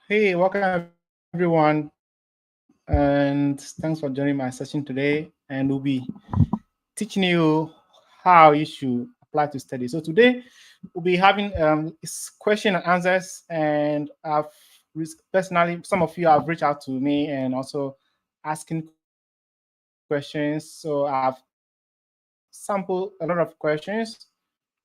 Hey, welcome everyone, and thanks for joining my session today. And we'll be teaching you how you should apply to study. So today we'll be having question and answers, and personally, some of you have reached out to me and also asking questions. So I've sampled a lot of questions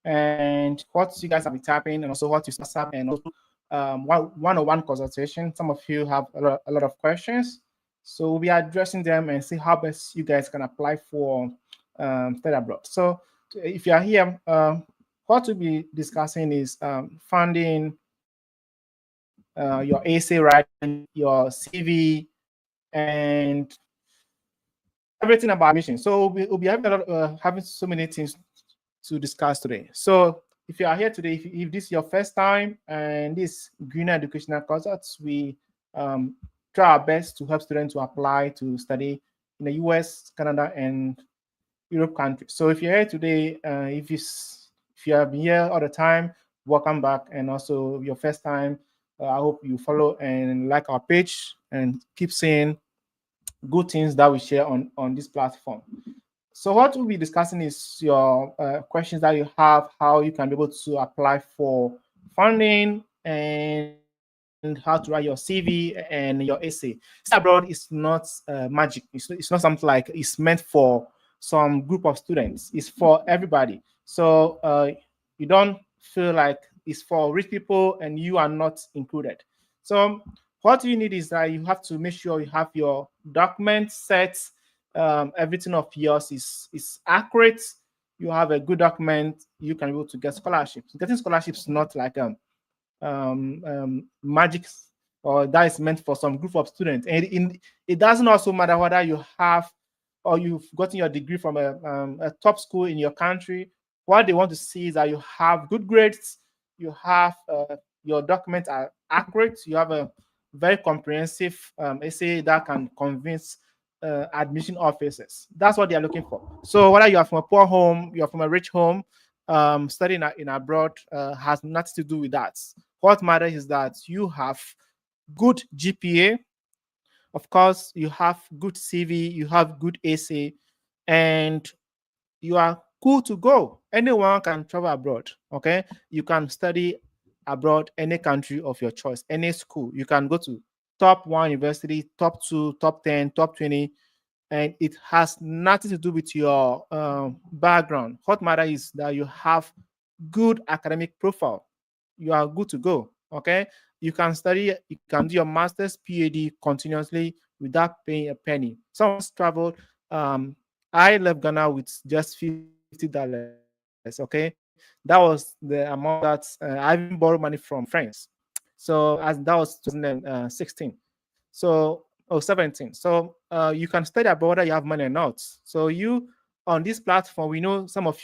and what you guys have been tapping, and also what you see on WhatsApp, and also one-on-one consultation. Some of you have a lot of questions, so we'll be addressing them and see how best you guys can apply for study abroad. So if you are here, what we'll be discussing is funding, your essay writing, your CV, and everything about admission. So we'll be having having so many things to discuss today. So if you are here today, if this is your first time and this Greener Educational Consults, we try our best to help students to apply to study in the US, Canada, and Europe countries. So if you're here today, if you have been here all the time, welcome back. And also your first time, I hope you follow and like our page and keep seeing good things that we share on this platform. So what we'll be discussing is your questions that you have, how you can be able to apply for funding, and how to write your CV and your essay. Study abroad is not magic. It's not something like it's meant for some group of students. It's for everybody. So you don't feel like it's for rich people and you are not included. So what you need is that you have to make sure you have your document set, everything of yours is accurate. You have a good document, you can be able to get scholarships. Getting scholarships is not like magic, or that is meant for some group of students. And it doesn't also matter whether you have or you've gotten your degree from a top school in your country. What they want to see is that you have good grades, you have your documents are accurate, you have a very comprehensive essay that can convince admission officers. That's what they are looking for. So whether you are from a poor home, you're from a rich home, studying in abroad has nothing to do with that. What matters is that you have good GPA, of course, you have good CV, you have good essay, and you are cool to go. Anyone can travel abroad. Okay, you can study abroad any country of your choice, any school. You can go to top one university, top two, top 10, top 20, and it has nothing to do with your background. What matters is that you have good academic profile. You are good to go. Okay, you can study, you can do your master's, PhD continuously without paying a penny. Some of us traveled. I left Ghana with just $50. Okay, that was the amount that I even borrowed money from friends. So as that was 2016. So 17. So you can study abroad whether you have money or not. So you on this platform, we know some of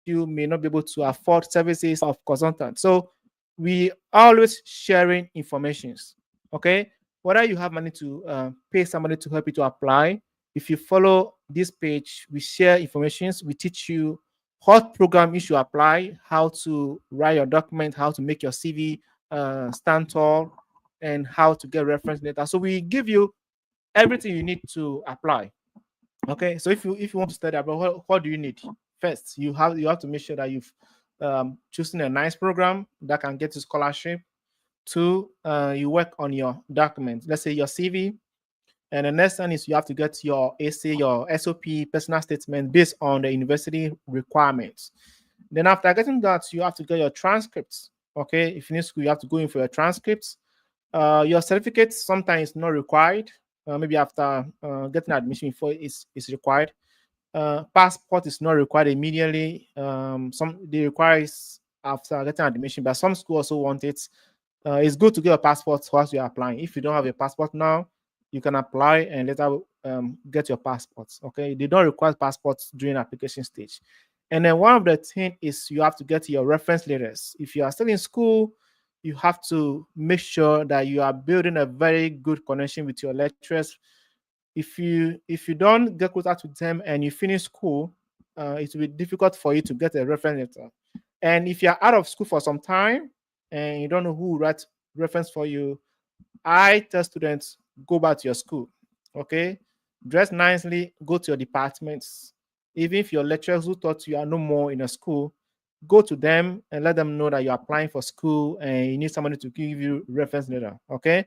you may not be able to afford services of consultants. So we always sharing informations. Okay, whether you have money to pay somebody to help you to apply. If you follow this page, we share informations. We teach you what program you should apply, how to write your document, how to make your CV stand tall, and how to get reference data. So we give you everything you need to apply. Okay, so if you want to study abroad, what do you need? First, you have to make sure that you've chosen a nice program that can get you scholarship. Two, you work on your document. Let's say your CV. And the next one is you have to get your essay, your SOP, personal statement based on the university requirements. Then after getting that, you have to get your transcripts. Okay, if you need school, you have to go in for your transcripts. Your certificates sometimes not required. Maybe after getting admission before it's required. Passport is not required immediately. Some they require is after getting admission, but some schools also want it. It's good to get a passport whilst you're applying. If you don't have a passport now, you can apply and later get your passports. Okay, they don't require passports during application stage. And then one of the things is you have to get your reference letters. If you are still in school, you have to make sure that you are building a very good connection with your lecturers. If you don't get closer to them and you finish school, it will be difficult for you to get a reference letter. And if you're out of school for some time and you don't know who writes reference for you, I tell students, go back to your school, okay? Dress nicely, go to your departments. Even if your lecturers who taught you are no more in a school, go to them and let them know that you're applying for school and you need somebody to give you reference letter, okay?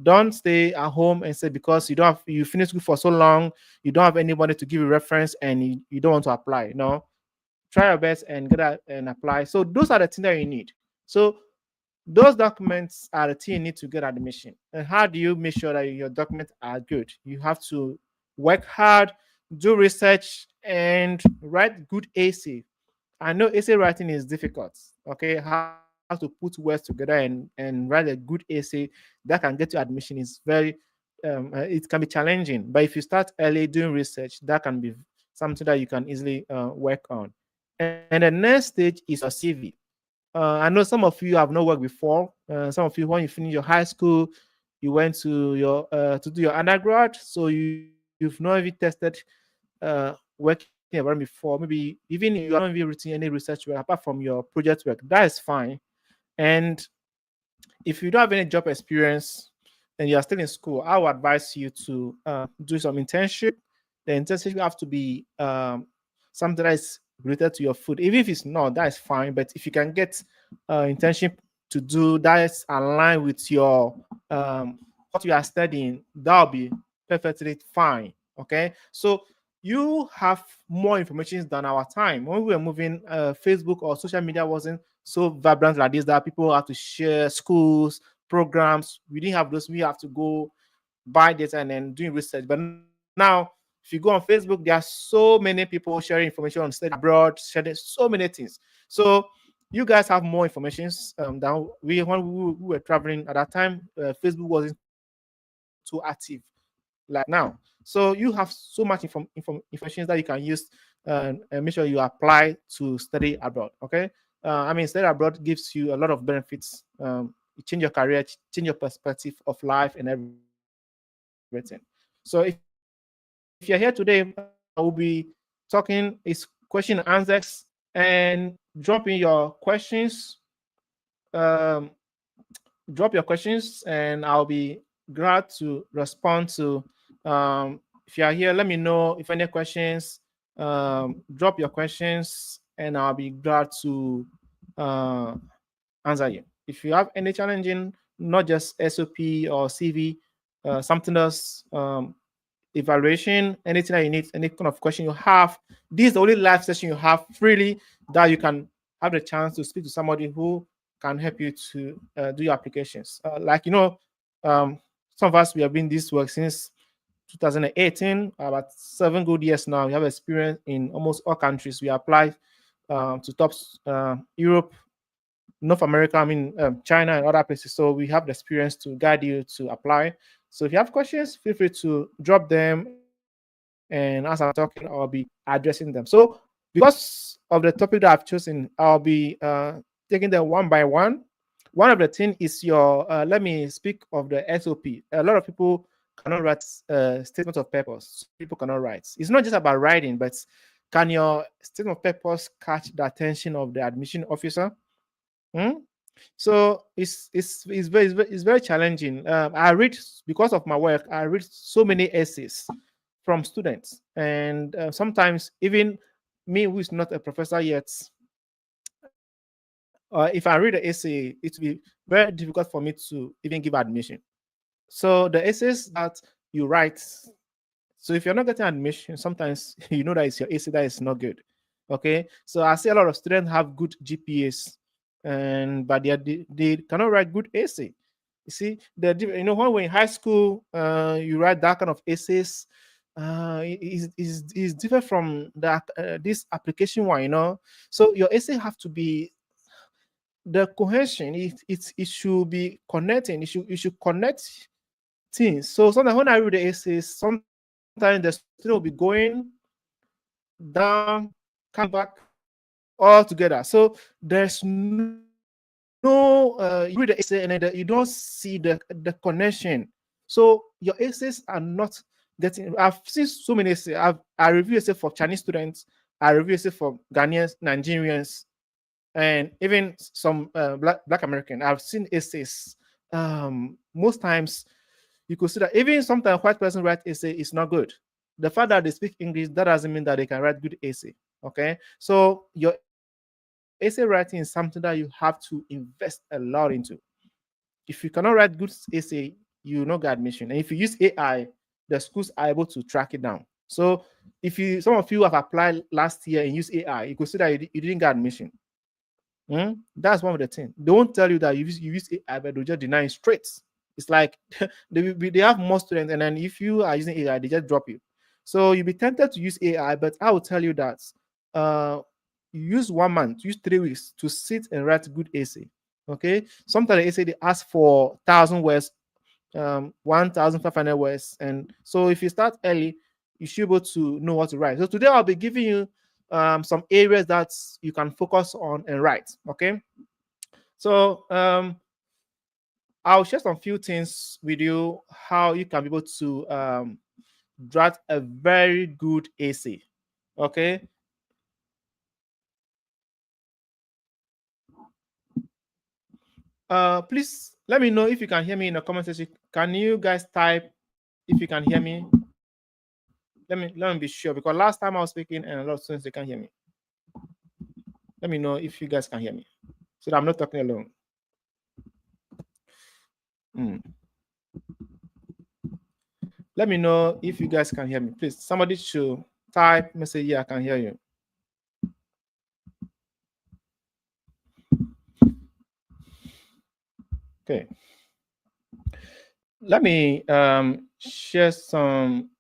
Don't stay at home and say because you finished school for so long, you don't have anybody to give you reference and you don't want to apply. No, try your best and get out and apply. So those are the things that you need. So those documents are the thing you need to get admission. And how do you make sure that your documents are good? You have to work hard, do research, and write good AC. I know essay writing is difficult. Okay, how to put words together and write a good essay that can get you admission is very it can be challenging. But if you start early doing research, that can be something that you can easily work on. And the next stage is your CV. I know some of you have not worked before. Some of you, when you finish your high school, you went to your to do your undergrad, so you've not even tested working environment before. Maybe even you have not even written any research work apart from your project work. That is fine. And if you don't have any job experience and you are still in school, I would advise you to do some internship. The internship have to be something that is related to your food. Even if it's not, that is fine. But if you can get internship to do that is aligned with your what you are studying, that'll be perfectly fine. Okay, so you have more information than our time. When we were moving, Facebook or social media wasn't so vibrant like this that people have to share schools, programs. We didn't have those. We have to go buy data and then doing research. But now, if you go on Facebook, there are so many people sharing information on study abroad, sharing so many things. So you guys have more information than we when we were traveling at that time. Facebook wasn't too active like now. So you have so much information that you can use and make sure you apply to study abroad. Okay, I mean, study abroad gives you a lot of benefits. You change your career, change your perspective of life and everything. So if you're here today, we'll be talking is question and answers and dropping your questions. Um, Drop your questions and I'll be glad to respond to. If you are here, let me know if any questions. Drop your questions and I'll be glad to uh, answer you. If you have any challenging, not just SOP or CV, something else, evaluation, anything that you need, any kind of question you have, this is the only live session you have freely that you can have the chance to speak to somebody who can help you to do your applications. Um, some of us, we have been this work since 2018, about 7 good years now. We have experience in almost all countries. We apply to top Europe, North America, I mean, China and other places. So we have the experience to guide you to apply. So if you have questions, feel free to drop them. And as I'm talking, I'll be addressing them. So because of the topic that I've chosen, I'll be taking them one by one. One of the things is your, let me speak of the SOP. A lot of people cannot write statement of purpose. People cannot write. It's not just about writing, but can your statement of purpose catch the attention of the admission officer? Hmm? So it's very challenging. I read because of my work. I read so many essays from students, and sometimes even me, who is not a professor yet, if I read an essay, it will be very difficult for me to even give admission. So the essays that you write, so if you're not getting admission, sometimes you know that it's your essay that is not good. Okay, so I see a lot of students have good GPAs, and but they cannot write good essay. You see, when we're in high school, you write that kind of essays. Is different from this application one. So your essay have to be the cohesion. It should be connecting. It should connect things. So sometimes when I read the essays, sometimes the student will be going down, come back all together. So there's no you read the essay and then you don't see the connection. So your essays are not getting. I've seen so many essays. I review essay for Chinese students. I review essay for Ghanaians, Nigerians, and even some black American. I've seen essays most times you could see that even sometimes white person write essay is not good. The fact that they speak English, that doesn't mean that they can write good essay. Okay, so your essay writing is something that you have to invest a lot into. If you cannot write good essay, you will not get admission. And if you use AI, the schools are able to track it down. So if you some of you have applied last year and use AI, you could see that you didn't get admission. That's one of the things. They won't tell you that you use AI, but they'll just deny it straight. It's like they have more students, and then if you are using AI, they just drop you. So you'll be tempted to use AI, but I will tell you that uh, you use 1 month, use 3 weeks to sit and write good essay. Okay, sometimes the essay they ask for 1,000 words, 1,500 words, and so if you start early, you should be able to know what to write. So today I'll be giving you some areas that you can focus on and write. Okay, so I'll share some few things with you how you can be able to draft a very good essay. Okay. Please let me know if you can hear me in the comment section. Can you guys type if you can hear me? Let me be sure, because last time I was speaking and a lot of students they can't hear me. Let me know if you guys can hear me, so that I'm not talking alone. Let me know if you guys can hear me. Please, somebody should type message. Yeah, I can hear you. Okay. Let me share some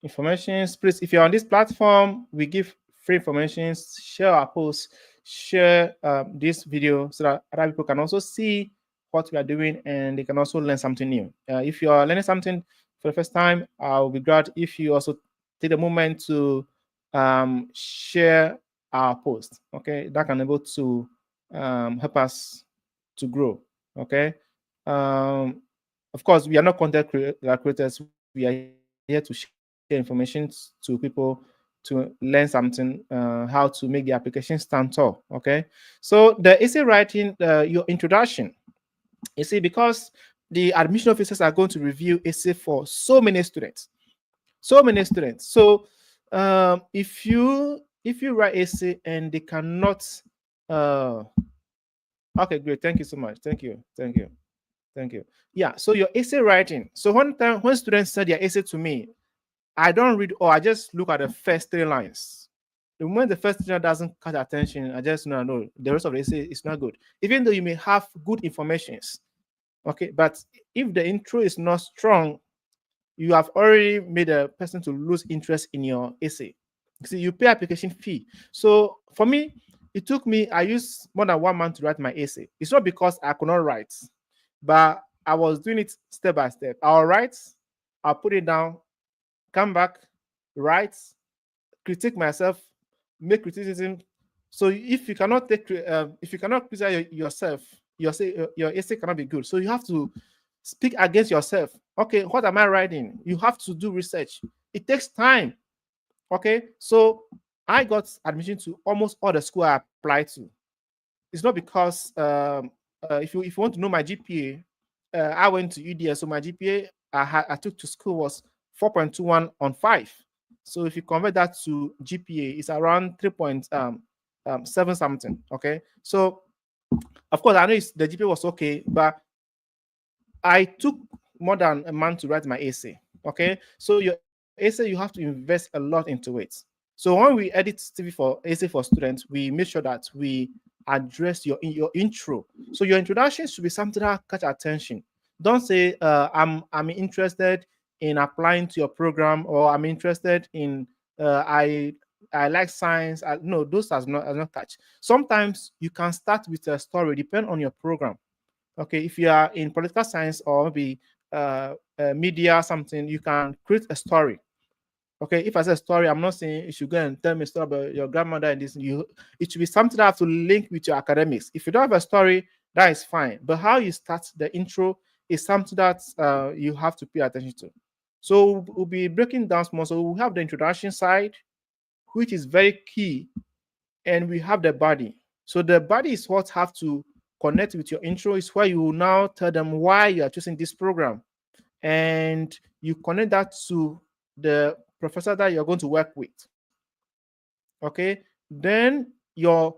information. Please, if you're on this platform, we give free information. Share our posts, share this video so that other people can also see what we are doing and they can also learn something new. If you are learning something for the first time, I'll be glad if you also take a moment to share our post. Okay, that can able to help us to grow. Okay. Of course, we are not content creators. We are here to share information to people to learn something, how to make the application stand tall. Okay. So the essay writing, your introduction. You see, because the admission officers are going to review essay for so many students. So if you write essay and they cannot, okay, great. Thank you so much. Thank you. Yeah. So your essay writing. So when students send their essay to me, I don't read or I just look at the first 3 lines. The moment the first 3 lines doesn't catch attention, I just know no, the rest of the essay is not good. Even though you may have good informations, okay, but if the intro is not strong, you have already made a person to lose interest in your essay. See, you pay application fee. So for me, it took me, I used more than 1 month to write my essay. It's not because I could not write, but I was doing it step by step. I'll write, I'll put it down, come back, write, critique myself, make criticism. So if you cannot if you cannot criticize yourself, your essay cannot be good. So you have to speak against yourself. Okay, what am I writing? You have to do research. It takes time. Okay, so I got admission to almost all the school I applied to. It's not because if you want to know my GPA, I went to UDS, so my GPA I took to school was 4.21 on 5. So if you convert that to GPA, it's around 3.7 something. Okay, so of course I know the GPA was okay, but I took more than a month to write my essay. Okay, so your essay you have to invest a lot into it. So when we edit CV for essay for students, we make sure that we address your intro. So your introduction should be something that catch attention. Don't say I'm interested in applying to your program, or I'm interested in I like science. No, those are not catch. Sometimes you can start with a story, depend on your program. Okay, if you are in political science or maybe media something, you can create a story. Okay, if I say a story, I'm not saying you should go and tell me a story about your grandmother and this. It should be something that have to link with your academics. If you don't have a story, that is fine. But how you start the intro is something that you have to pay attention to. So we'll be breaking down small. So we have the introduction side, which is very key, and we have the body. So the body is what have to connect with your intro is where you will now tell them why you are choosing this program, and you connect that to the professor that you're going to work with. Okay, then your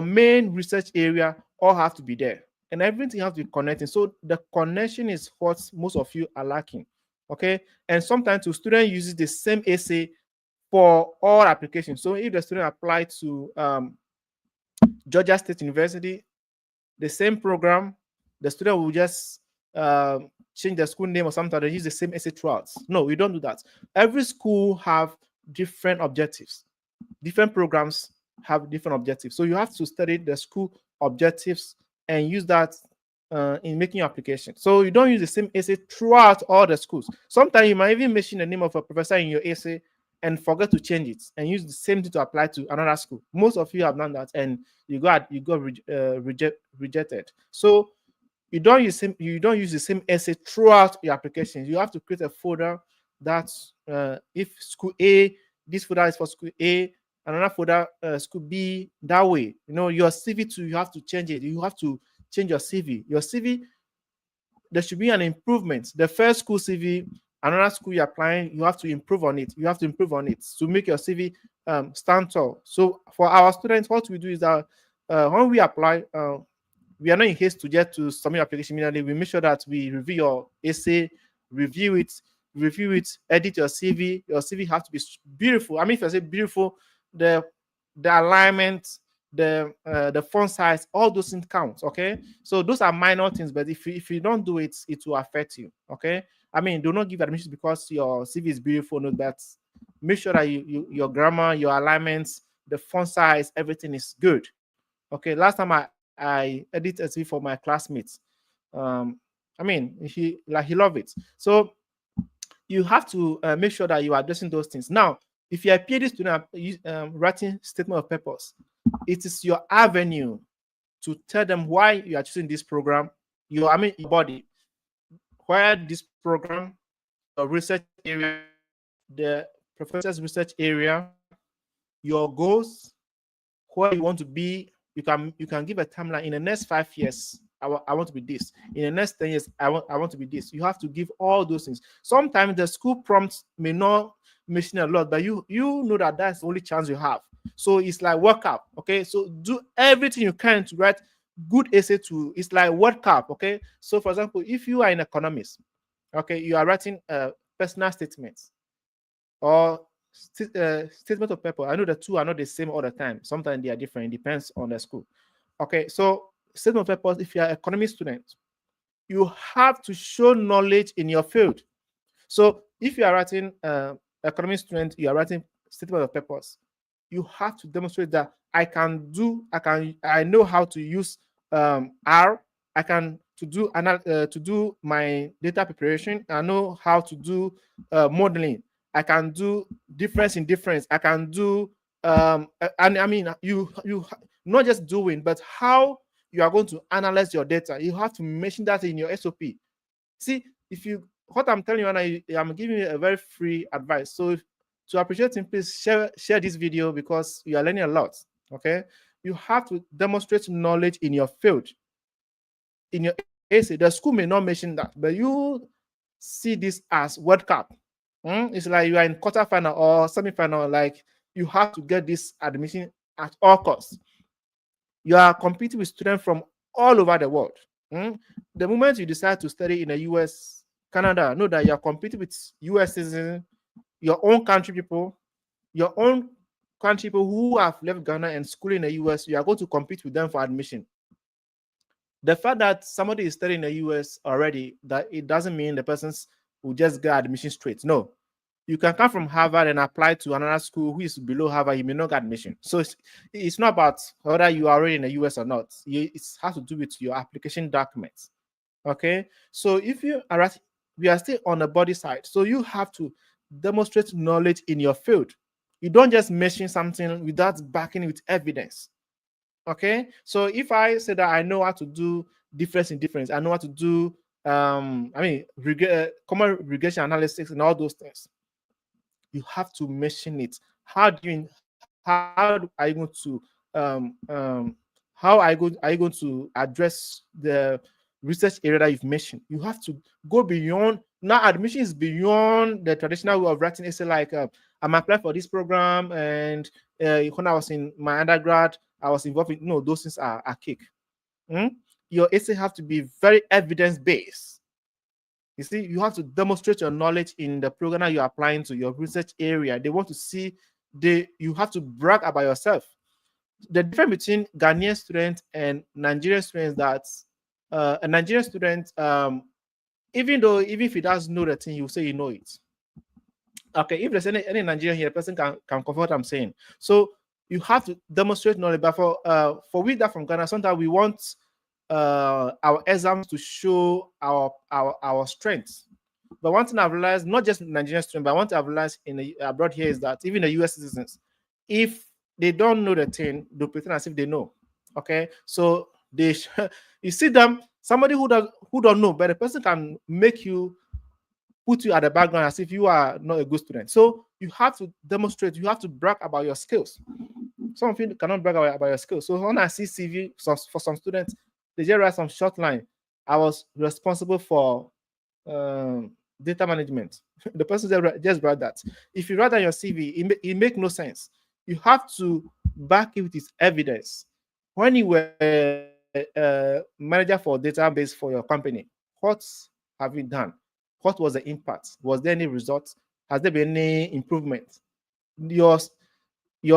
main research area all have to be there, and everything has to be connecting. So the connection is what most of you are lacking. Okay, and sometimes the student uses the same essay for all applications. So if the student apply to Georgia State University, the same program, the student will just change the school name or something. They use the same essay throughout. No, we don't do that. Every school have different objectives. Different programs have different objectives. So you have to study the school objectives and use that in making your application. So you don't use the same essay throughout all the schools. Sometimes you might even mention the name of a professor in your essay and forget to change it and use the same thing to apply to another school. Most of you have done that, and you got rejected. So you don't use the same essay throughout your application. You have to create a folder that's if school A, this folder is for school A, another folder school B. That way, your CV too. You have to change it. You have to change your CV. Your CV, there should be an improvement. The first school CV, another school you're applying, you have to improve on it. You have to improve on it to make your CV stand tall. So for our students, what we do is that when we apply, we are not in haste to get to submit application immediately. We make sure that we review your essay, review it, edit your CV. Your CV has to be beautiful. I mean, if I say beautiful, the alignment, the font size, all those things count. Okay, so those are minor things, but if you don't do it, it will affect you. Okay, I mean, do not give admission because your CV is beautiful. No, but make sure that your grammar, your alignments, the font size, everything is good. Okay, last time I edited a CV for my classmates. I mean, he loved it. So you have to make sure that you are addressing those things. Now, if you're a PhD student writing statement of purpose, it is your avenue to tell them why you are choosing this program. Your body, where this program, your research area, the professor's research area, your goals, where you want to be. You can give a timeline. In the next 5 years, I want to be this. In the next 10 years, I want to be this. You have to give all those things. Sometimes the school prompts may not mention a lot, but you know that that's the only chance you have. So it's like work up. Okay, so do everything you can to write good essay to. It's like work up. Okay, so for example, if you are an economist, okay, you are writing personal statements or statement of purpose. I know the two are not the same all the time. Sometimes they are different. It depends on the school. Okay, so statement of purpose, if you are an economy student, you have to show knowledge in your field. So if you are writing economy student, you are writing statement of purpose, you have to demonstrate that I know how to use R. I can to do my data preparation. I know how to do modeling. I can do difference in difference. I can do and I mean you not just doing, but how you are going to analyze your data. You have to mention that in your SOP. See, what I'm telling you, I'm giving you a very free advice. So to appreciate him, please share this video because you are learning a lot. Okay, you have to demonstrate knowledge in your field. In your essay, the school may not mention that, but you see this as World Cup. It's like you are in quarterfinal or semi-final. Like you have to get this admission at all costs. You are competing with students from all over the world. The moment you decide to study in the US, Canada, know that you are competing with US citizens, your own country people who have left Ghana and school in the US. You are going to compete with them for admission. The fact that somebody is studying in the US already, that it doesn't mean the persons will just get admission straight. No, you can come from Harvard and apply to another school who is below Harvard. You may not get admission. So it's not about whether you are already in the US or not. It has to do with your application documents. Okay, so if we are still on the body side. So you have to demonstrate knowledge in your field. You don't just mention something without backing it with evidence. Okay, so if I say that I know how to do difference in difference, I know how to do common regression analysis and all those things, you have to mention it. How are you going to How are you going to address the research area that you've mentioned? You have to go beyond. Now, admission is beyond the traditional way of writing essay. Like, I'm applying for this program, and when I was in my undergrad, I was involved in. No, those things are cake. Hmm? Your essay have to be very evidence based. You see, you have to demonstrate your knowledge in the program that you're applying to your research area. They want to see you have to brag about yourself. The difference between Ghanaian students and Nigerian students that a Nigerian student, even if he doesn't know the thing, you say you know it. Okay, if there's any Nigerian here, the person can confirm what I'm saying. So you have to demonstrate knowledge. But for we that from Ghana, sometimes we want our exams to show our strengths. But one thing I've realized, not just Nigerian students, but one thing I've realized abroad here is that even the US citizens, if they don't know the thing, they pretend as if they know. Okay, so you see them, somebody who don't know, but the person can make you put you at the background as if you are not a good student. So you have to demonstrate, you have to brag about your skills. Some of you cannot brag about your skills. So when I see CV for some students, they just write some short line. I was responsible for data management. The person just wrote that. If you write on your CV, it makes no sense. You have to back it with its evidence. When you were manager for database for your company, what have you done? What was the impact? Was there any results? Has there been any improvement? Your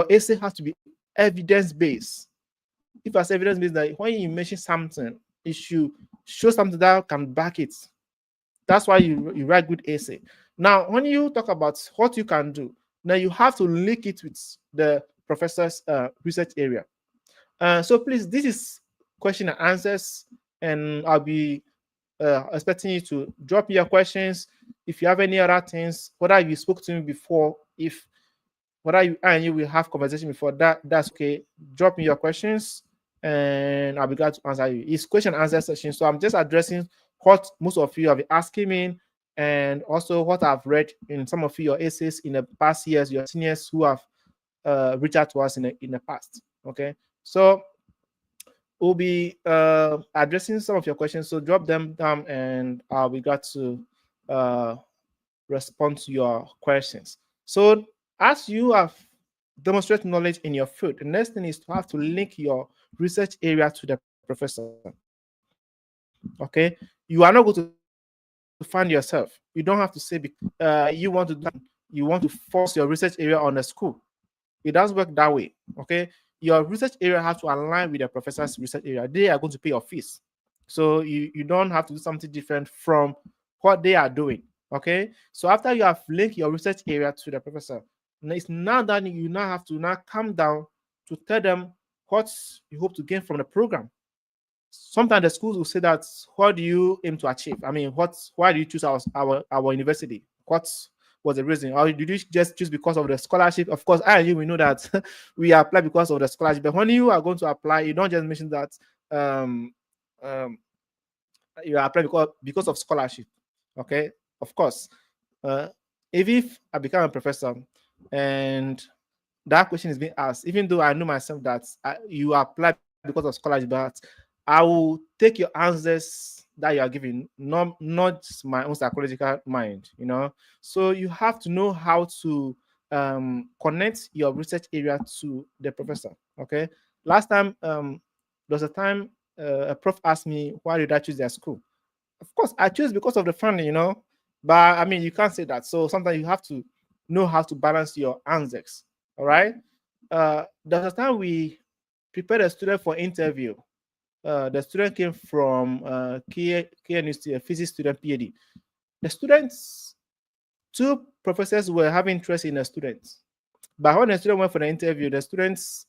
essay has to be evidence-based. If it's evidence-based, that when you mention something, it should show something that can back it. That's why you write good essay. Now, when you talk about what you can do, now you have to link it with the professor's research area. So please, this is question and answers, and I'll be expecting you to drop your questions. If you have any other things, whether you spoke to me before, if whether you and you will have conversation before that's okay. Drop me your questions, and I'll be glad to answer you. It's question and answer session, so I'm just addressing what most of you have been asking me, and also what I've read in some of your essays in the past years, your seniors who have reached out to us in the past. Okay, so we'll be addressing some of your questions. So drop them down, and I'll be glad to respond to your questions. So as you have demonstrated knowledge in your field, the next thing is to have to link your research area to the professor. Okay, you are not going to find yourself. You don't have to say you want to do that. You want to force your research area on the school. It doesn't work that way. Okay, your research area has to align with the professor's research area. They are going to pay your fees, so you don't have to do something different from what they are doing. Okay, so after you have linked your research area to the professor, it's now that you now have to now come down to tell them what you hope to gain from the program. Sometimes the schools will say that, what do you aim to achieve? I mean, why do you choose our university? What was the reason? Or did you just choose because of the scholarship? Of course, I and you, we know that we apply because of the scholarship. But when you are going to apply, you don't just mention that um, um, you apply because of scholarship. Okay, of course. Uh, if I become a professor and that question is being asked, even though I know myself that you apply because of scholarship, but I will take your answers that you are giving, not my own psychological mind, So you have to know how to connect your research area to the professor. Okay. Last time, there was a time a prof asked me, why did I choose their school? Of course, I choose because of the funding. But I mean, you can't say that. So sometimes you have to know how to balance your answers. All right. There's a time we prepared a student for interview. The student came from KNUST, a physics student, PhD. The students, two professors were having interest in the students. But when the student went for the interview, the students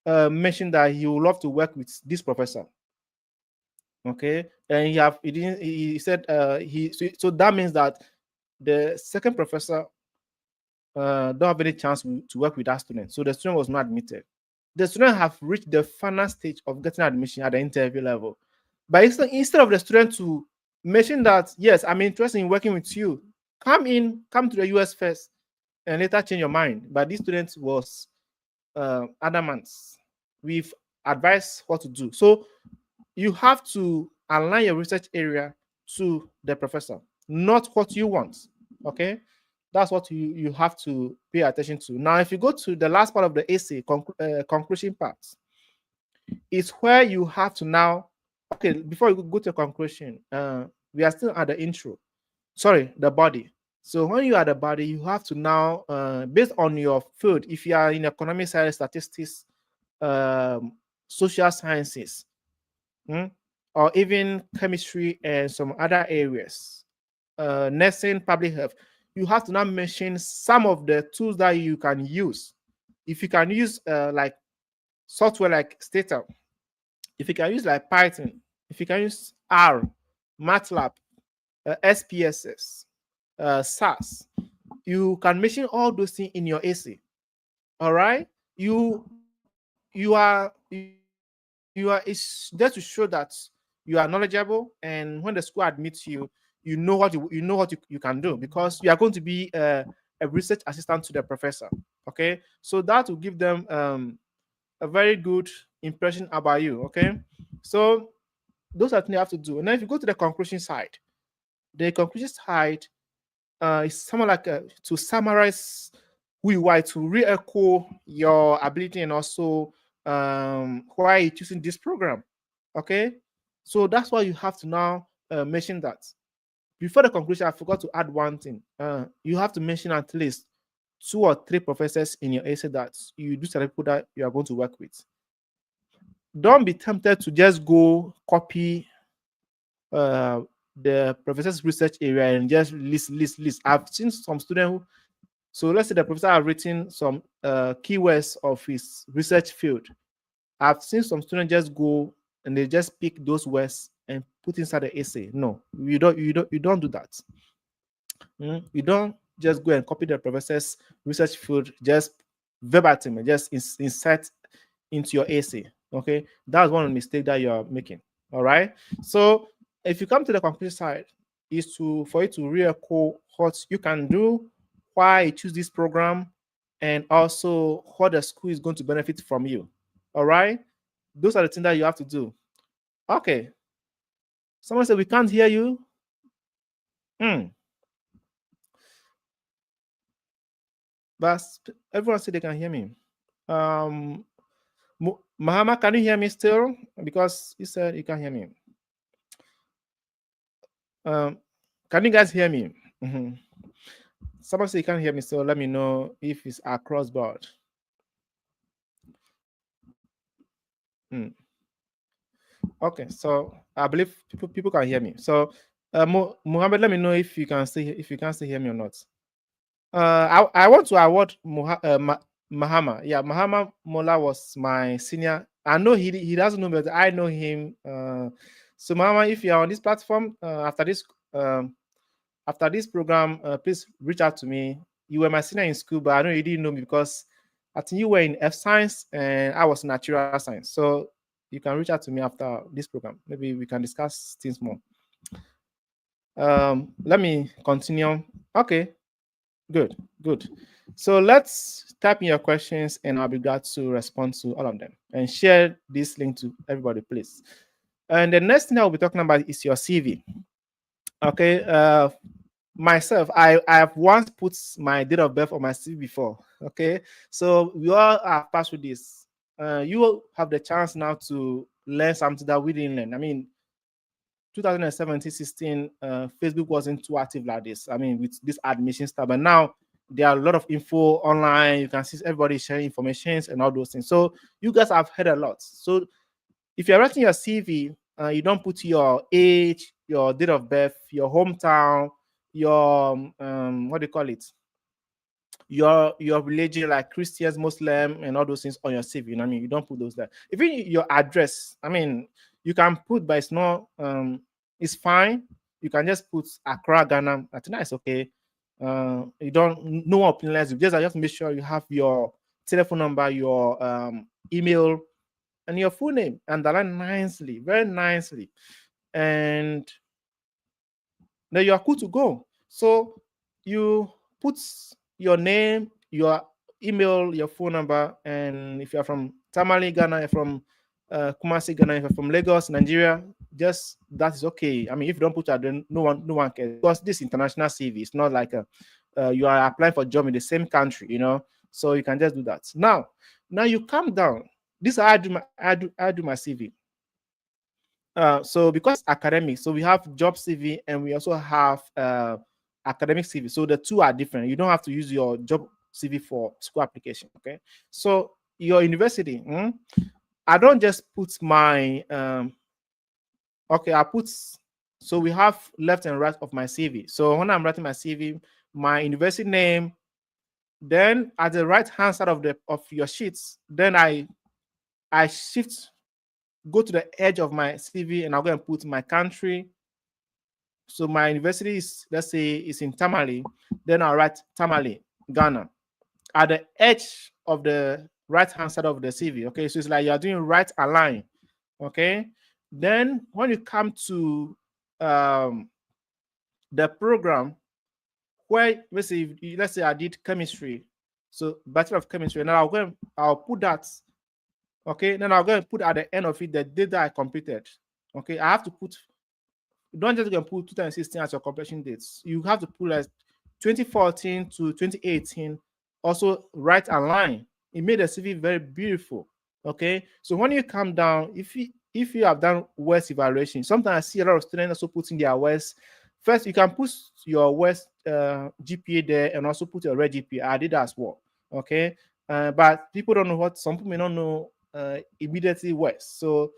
mentioned that he would love to work with this professor. Okay, and he said so that means that the second professor don't have any chance to work with that student. So the student was not admitted. The student have reached the final stage of getting admission at the interview level. But instead of the student to mention that, yes, I'm interested in working with you, come to the US first and later change your mind. But this student was adamant. We've advise what to do. So you have to align your research area to the professor, not what you want. Okay, that's what you have to pay attention to. Now, if you go to the last part of the essay, conclusion part, it's where you have to now. Okay, before you go to conclusion, we are still at the intro. Sorry, the body. So when you are the body, you have to now, based on your field, if you are in economic science, statistics, um, social sciences, mm, or even chemistry and some other areas, nursing, public health, you have to now mention some of the tools that you can use. If you can use like software like Stata, if you can use like Python, if you can use R, MATLAB, SPSS, SAS, you can mention all those things in your essay. All right, you are it's there to show that you are knowledgeable, and when the school admits you, you know what you can do, because you are going to be a research assistant to the professor. Okay, so that will give them a very good impression about you. Okay, so those are things you have to do. And then if you go to the conclusion side is somewhat like to summarize who you are, to re-echo your ability, and also why you're choosing this program. Okay, so that's why you have to now mention that. Before the conclusion, I forgot to add one thing. You have to mention at least 2 or 3 professors in your essay that you do select people that you are going to work with. Don't be tempted to just go copy uh, the professor's research area and just list. I've seen some students who, so let's say the professor have written some keywords of his research field. I've seen some students just go and they just pick those words and put inside the essay. No, you don't do that. You don't just go and copy the professor's research field just verbatim and just insert into your essay. Okay, that's one mistake that you're making. All right, so if you come to the conclusion side, is to for you to re-echo what you can do, why you choose this program, and also what the school is going to benefit from you. All right, those are the things that you have to do. Okay, someone said we can't hear you. Hmm. But everyone said they can hear me. Mahama, can you hear me still? Because you said you can hear me. Can you guys hear me? Someone say you can't hear me, so let me know if it's across board. Okay, so I believe people can hear me. So, Muhammad, let me know if you can still hear me or not. I want to award Mahama. Yeah, Mahama Mola was my senior. I know he doesn't know me, but I know him. So Mahama, if you are on this platform after this program, please reach out to me. You were my senior in school, but I know you didn't know me because I think you were in F science and I was natural science. So you can reach out to me after this program. Maybe we can discuss things more. Let me continue. Okay, good. So let's type in your questions and I'll be glad to respond to all of them, and share this link to everybody, please. And the next thing I will be talking about is your CV. Okay, myself, I have once put my date of birth on my CV before. Okay, so we all have passed through this. You will have the chance now to learn something that we didn't learn. I mean, 2017-16, Facebook wasn't too active like this. I mean, with this admission stuff, but now there are a lot of info online. You can see everybody sharing information and all those things. So you guys have heard a lot. So if you're writing your CV, you don't put your age, your date of birth, your hometown, your what do you call it? Your religion, like Christians, Muslim, and all those things on your CV. You know what I mean? You don't put those there. Even your address, I mean, you can put, but it's not it's fine. You can just put Accra, Ghana. I think that's okay. You don't no opinion. Just make sure you have your telephone number, your email, and your full name underlined nicely, very nicely, and then you are good to go. So you put your name, your email, your phone number, and if you're from Tamale, Ghana, you're from Kumasi, Ghana. If you're from Lagos, Nigeria, just that is okay. I mean, if you don't put that, then no one cares, because this international CV. It's not like you are applying for a job in the same country, So you can just do that. Now you calm down. This is how I do my CV. So because academic, so we have job CV and we also have academic CV. So the two are different. You don't have to use your job CV for school application. Okay. So your university, I don't just put my okay, I put, so we have left and right of my CV. So when I'm writing my CV, my university name, then at the right hand side of your sheets, then I shift, go to the edge of my CV, and I'll go and put my country. So my university is, let's say, is in Tamale. Then I'll write Tamale, Ghana, at the edge of the right hand side of the CV. Okay, so it's like you're doing right align. Okay, then when you come to the program, where let's say I did chemistry, so Bachelor of Chemistry, and I'll put that. Okay, then I'll go and put at the end of it the data I completed. Okay, I have to put, don't just go and put 2016 as your completion dates. You have to put like 2014 to 2018, also right align. It made the CV very beautiful. Okay, so when you come down, if you have done West evaluation, sometimes I see a lot of students also putting their West. First, you can put your West GPA there and also put your red GPA. I did that as well. Okay, but people don't know what, some people may not know immediately West. So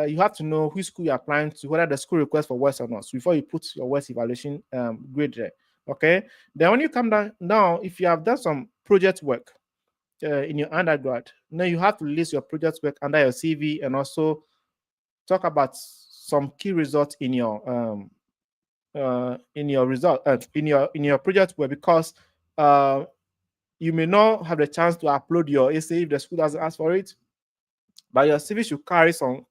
you have to know which school you're applying to, whether the school requests for West or not, so before you put your West evaluation grade there. Okay, then when you come down now, if you have done some project work in your undergrad, now you have to list your project work under your CV and also talk about some key results in your result in your project work, because you may not have the chance to upload your essay if the school doesn't ask for it, but your CV should carry some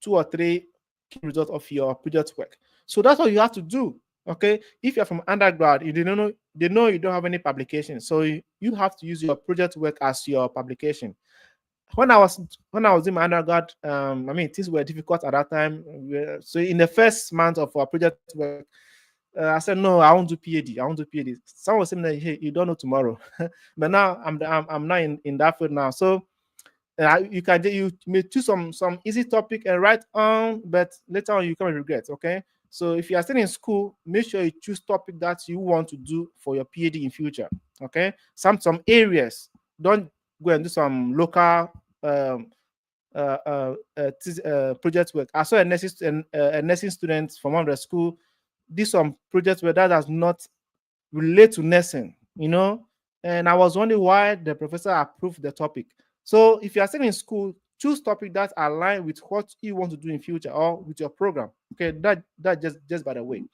2 or 3 key results of your project work. So that's what you have to do. Okay, if you're from undergrad, they know you don't have any publication, so you have to use your project work as your publication. When I was in my undergrad, I mean, things were difficult at that time. So in the first month of our project work, I said, no, I won't do PhD. I won't do PhD. Someone was saying that, hey, you don't know tomorrow. But now I'm not in that field now. So you may choose some easy topic and write on, but later on you can regret. Okay, so if you are still in school, make sure you choose topic that you want to do for your PhD in future. Okay, some areas, don't go and do some local project work. I saw a nursing student from one of the school did some project work that does not relate to nursing, and I was wondering why the professor approved the topic. So if you are still in school, choose topic that align with what you want to do in future or with your program. Okay, that just by the way.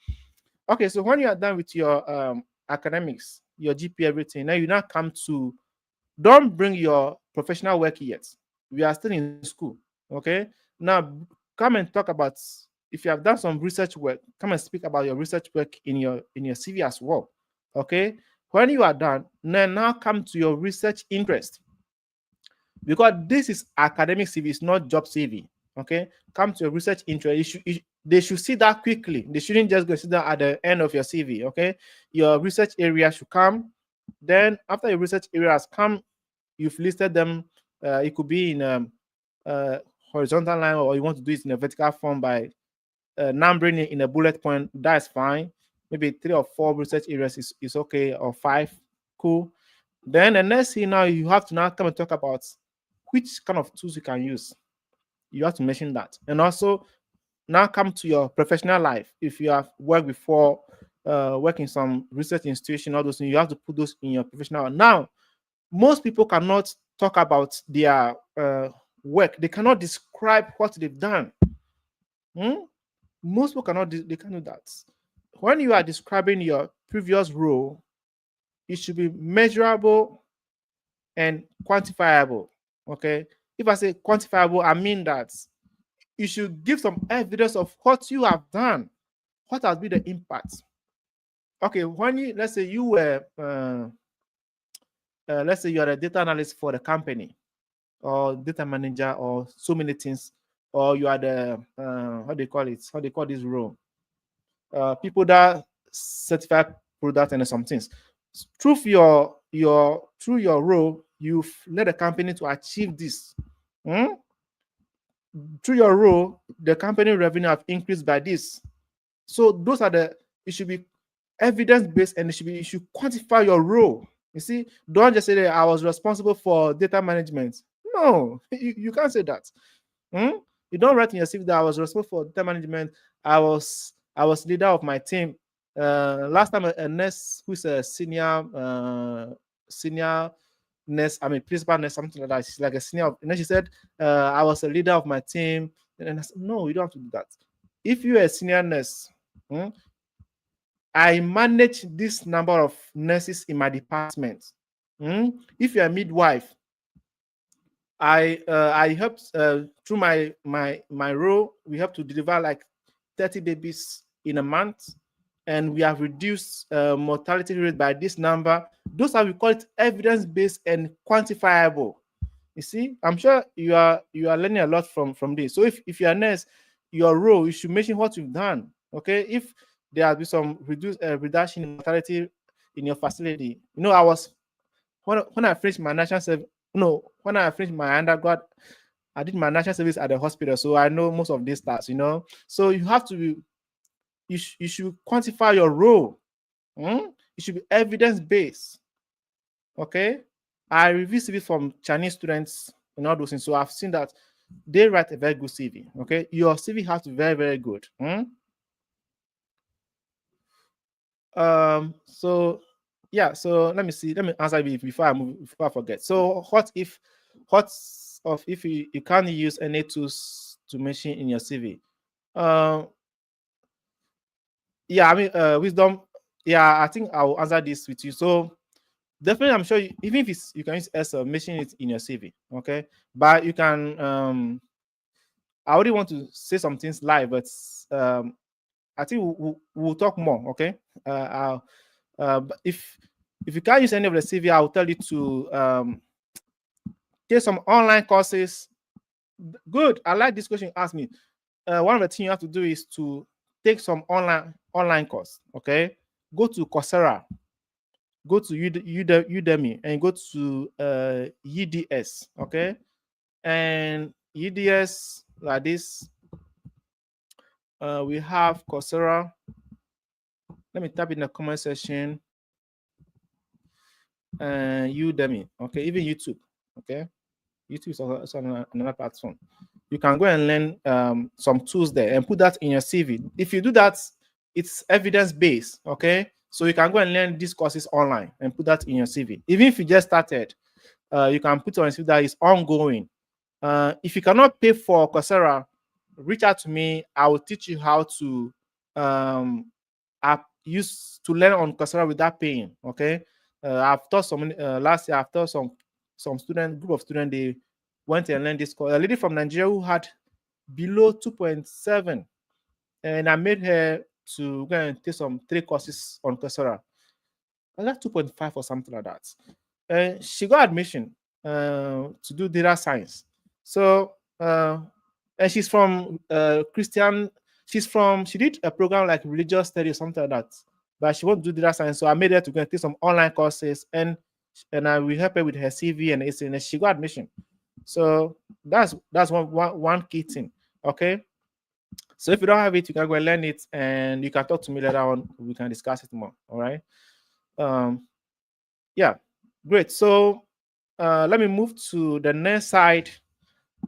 Okay, so when you are done with your academics, your GP, everything, now you now come to, don't bring your professional work yet. We are still in school. Okay, now come and talk about, if you have done some research work, come and speak about your research work in your CV as well. Okay, when you are done, now come to your research interest, because this is academic CV, it's not job CV. Okay, come to your research interest. They should see that quickly. They shouldn't just go sit down at the end of your CV. Okay, your research area should come. Then after your research area has come, you've listed them. It could be in horizontal line, or you want to do it in a vertical form by numbering it in a bullet point. That's fine. Maybe 3 or 4 research areas is okay, or 5. Cool. Then the next thing, now you have to now come and talk about which kind of tools you can use. You have to mention that. And also now come to your professional life. If you have worked before, work in some research institution, all those things, you have to put those in your professional. Now, most people cannot talk about their work. They cannot describe what they've done. Most people cannot do that. When you are describing your previous role, it should be measurable and quantifiable. Okay, if I say quantifiable, I mean that you should give some evidence of what you have done, what has been the impact. Okay, when let's say you were let's say you are a data analyst for the company. or data manager or so many things, or you are the how they call it, how they call this role, people that certify product and some things. Through your role, you've led the company to achieve this. Hmm? Through your role, the company revenue have increased by this. So those are the, it should be evidence based, and you should quantify your role. You see, don't just say that I was responsible for data management. No, you can't say that. Hmm? You don't write in your CV that I was responsible for data management. I was leader of my team. Last time a nurse who's a senior nurse, I mean principal nurse, something like that. She's like a senior, and then she said, I was a leader of my team. And then I said, no, you don't have to do that. If you're a senior nurse, hmm, I manage this number of nurses in my department. Hmm. If you're a midwife, I helped through my role. We help to deliver like 30 babies in a month, and we have reduced mortality rate by this number. Those are, we call it evidence based and quantifiable. You see, I'm sure you are learning a lot from this. So if you're a nurse, your role, you should mention what you've done. Okay, if there has been some reduction in mortality in your facility, I was, when I finished my national service, no, when I finished my undergrad, I did my national service at the hospital, so I know most of these stats. So you have to be, you should quantify your role. It should be evidence based. Okay, I review CV from Chinese students and all those things, so I've seen that they write a very good CV. Okay, your CV has to be very, very good. So yeah, so let me see. Let me answer it before I move, before I forget. So what of if you can't use any tools to mention in your CV? Um, yeah, I mean, wisdom. Yeah, I think I will answer this with you. So definitely, I'm sure even if you can use Excel, mention it in your CV. Okay, but you can. I already want to say some things live, but I think we'll talk more. Okay, but if you can't use any of the CV, I'll tell you to take some online courses. Good. I like this question you asked me. One of the things you have to do is to take some online course. Okay, go to Coursera, go to Udemy, and go to UDS. Okay, and UDS like this. We have Coursera. Let me type in the comment section. Udemy. Okay, even YouTube. Okay, YouTube is also another platform. You can go and learn some tools there and put that in your CV. If you do that, it's evidence based. Okay, so you can go and learn these courses online and put that in your CV. Even if you just started, you can put on your CV that is ongoing. If you cannot pay for Coursera, reach out to me. I will teach you how to use to learn on Coursera without paying. Okay, I've taught some last year. I've taught some group of students. They went and learned this course. A lady from Nigeria who had below 2.7, and I made her to go and take some 3 courses on Coursera. I got 2.5 or something like that. And she got admission to do data science. So and she's from Christian. She did a program like religious study or something like that, but she wants to do data science. So I made her to go and take some online courses, and I will help her with her CV and essay, and she got admission. So that's one key thing. Okay. So if you don't have it, you can go and learn it, and you can talk to me later on. We can discuss it more. All right. Yeah, great. So let me move to the next side.